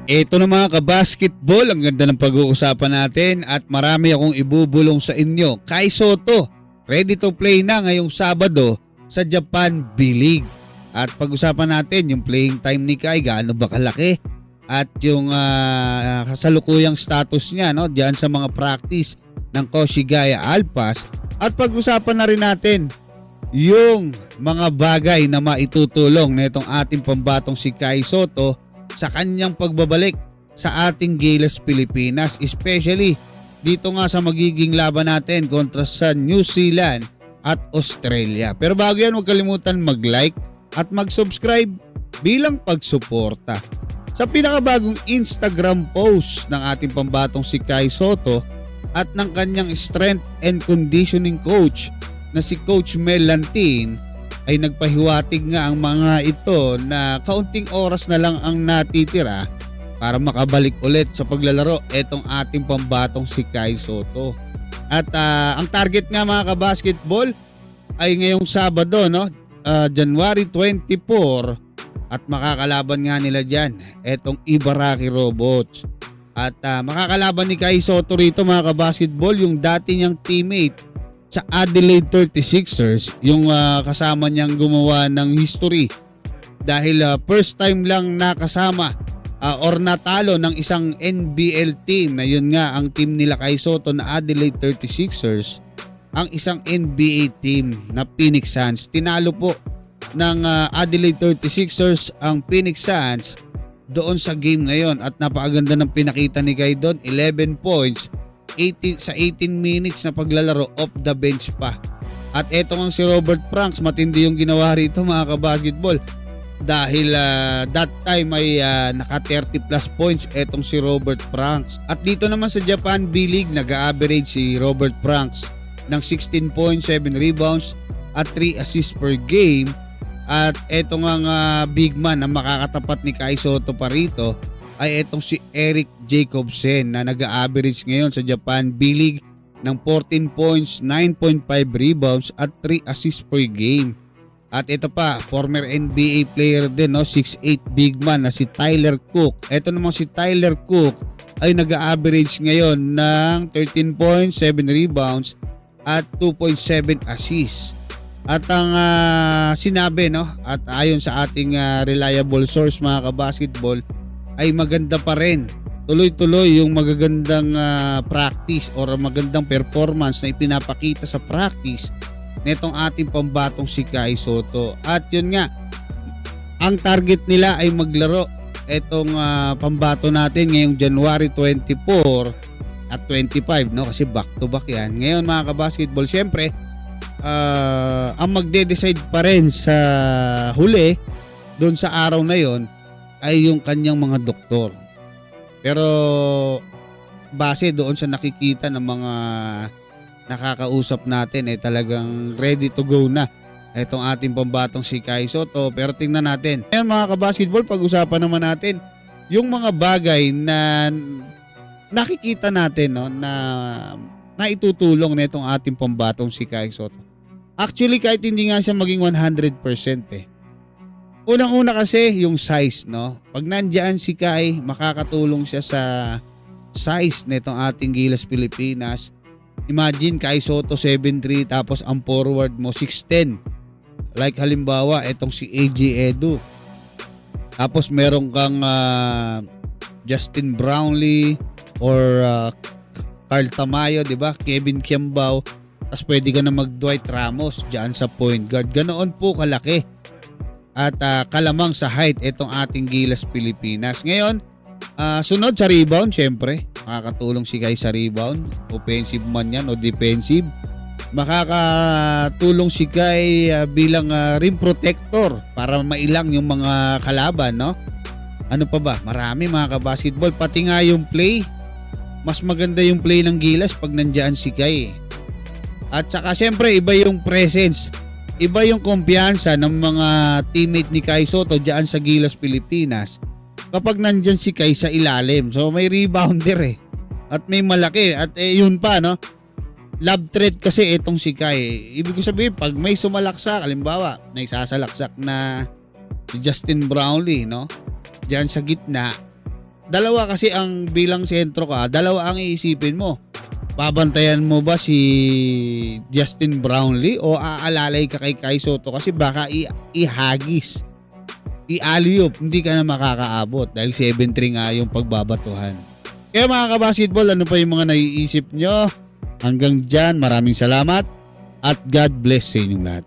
Ito na mga kabasketball, ang ganda ng pag-uusapan natin at marami akong ibubulong sa inyo. Kai Sotto, ready to play na ngayong Sabado sa Japan B-League. At pag-usapan natin yung playing time ni Kai, gaano ba kalaki? At yung kasalukuyang status niya diyan sa mga practice ng Koshigaya Alpas. At pag-usapan na rin natin yung mga bagay na maitutulong na itong ating pambatong si Kai Sotto sa kanyang pagbabalik sa ating Gilas Pilipinas, especially dito nga sa magiging laban natin kontra sa New Zealand at Australia. Pero bago yan, huwag kalimutan mag-like at mag-subscribe bilang pagsuporta. Sa pinakabagong Instagram post ng ating pambatong si Kai Sotto at ng kanyang strength and conditioning coach na si Coach Mel Lantin, ay nagpahiwatig nga ang mga ito na kaunting oras na lang ang natitira para makabalik ulit sa paglalaro etong ating pambatong si Kai Sotto. At ang target nga mga kabasketball ay ngayong Sabado, January 24, at makakalaban nga nila dyan etong Ibaraki Robots. At makakalaban ni Kai Sotto rito mga kabasketball yung dati niyang teammate sa Adelaide 36ers, yung kasama niyang gumawa ng history dahil first time lang nakasama or natalo ng isang NBL team na yun nga ang team nila Kai Sotto na Adelaide 36ers, ang isang NBA team na Phoenix Suns. Tinalo po ng Adelaide 36ers ang Phoenix Suns doon sa game ngayon at napakaganda ng pinakita ni Kai doon, 11 points 18 minutes na paglalaro off the bench pa. At eto nga si Robert Franks, matindi yung ginawa rito mga kabasketball dahil that time ay naka 30 plus points etong si Robert Franks. At dito naman sa Japan B-League, nag-average si Robert Franks ng 16 points, 7 rebounds at 3 assists per game. At eto nga big man na makakatapat ni Kai Sotto pa rito ay etong si Eric Jacobsen na nag-average ngayon sa Japan B-League ng 14 points, 9.5 rebounds at 3 assists per game. At ito pa, former NBA player din, 6'8 big man na si Tyler Cook. Ito namang si Tyler Cook ay nag-average ngayon ng 13 points, 7 rebounds at 2.7 assists. At ang sinabi at ayon sa ating reliable source mga kabasketball, ay maganda pa rin. Tuloy-tuloy yung magagandang practice or magandang performance na ipinapakita sa practice netong ating pambatong si Kai Sotto. At yun nga, ang target nila ay maglaro etong pambato natin ngayong January 24 at 25, kasi back to back yan. Ngayon mga kabasketball, syempre ang magde-decide pa rin sa huli doon sa araw na yon ay yung kanyang mga doktor. Pero base doon sa nakikita ng mga nakakausap natin ay talagang ready to go na itong ating pambatong si Kai Sotto. Pero tingnan natin. Ngayon mga kabasketball, pag-usapan naman natin yung mga bagay na nakikita natin na naitutulong na itong ating pambatong si Kai Sotto. Actually, kahit hindi nga siya maging 100% Unang-una kasi yung size, Pag nandiyan si Kai, makakatulong siya sa size nitong ating Gilas Pilipinas. Imagine Kai Sotto 7'3", tapos ang forward mo 6'10". Like halimbawa, etong si AJ Edu. Tapos meron kang Justin Brownlee or Carl Tamayo, 'di ba? Kevin Kiambao. Tapos pwede ka na mag-Dwight Ramos diyan sa point guard. Ganoon po kalaki at kalamang sa height itong ating Gilas Pilipinas. Ngayon, sunod sa rebound, syempre, makakatulong si Kai sa rebound. Offensive man yan o defensive. Makakatulong si Kai bilang rim protector para mailang yung mga kalaban, Ano pa ba? Marami mga kabasketball. Pati nga yung play, mas maganda yung play ng Gilas pag nandiyan si Kai. At saka syempre, iba yung presence. Iba yung kumpiyansa ng mga teammate ni Kai Sotto diyan sa Gilas Pilipinas kapag nandyan si Kai sa ilalim. So may rebounder at may malaki at yun pa love threat kasi itong si Kai. Ibig ko sabihin, pag may sumalaksak, halimbawa may sasalaksak na si Justin Brownlee diyan sa gitna, dalawa kasi ang bilang sentro ka, dalawa ang iisipin mo. Babantayan mo ba si Justin Brownlee o aalalay ka kay Kai Soto kasi baka ihagis, i-alley-oop, hindi ka na makakaabot dahil 7-3 nga yung pagbabatuhan. Kaya mga kabasketball, ano pa yung mga naiisip nyo? Hanggang dyan, maraming salamat at God bless sa inyong lahat.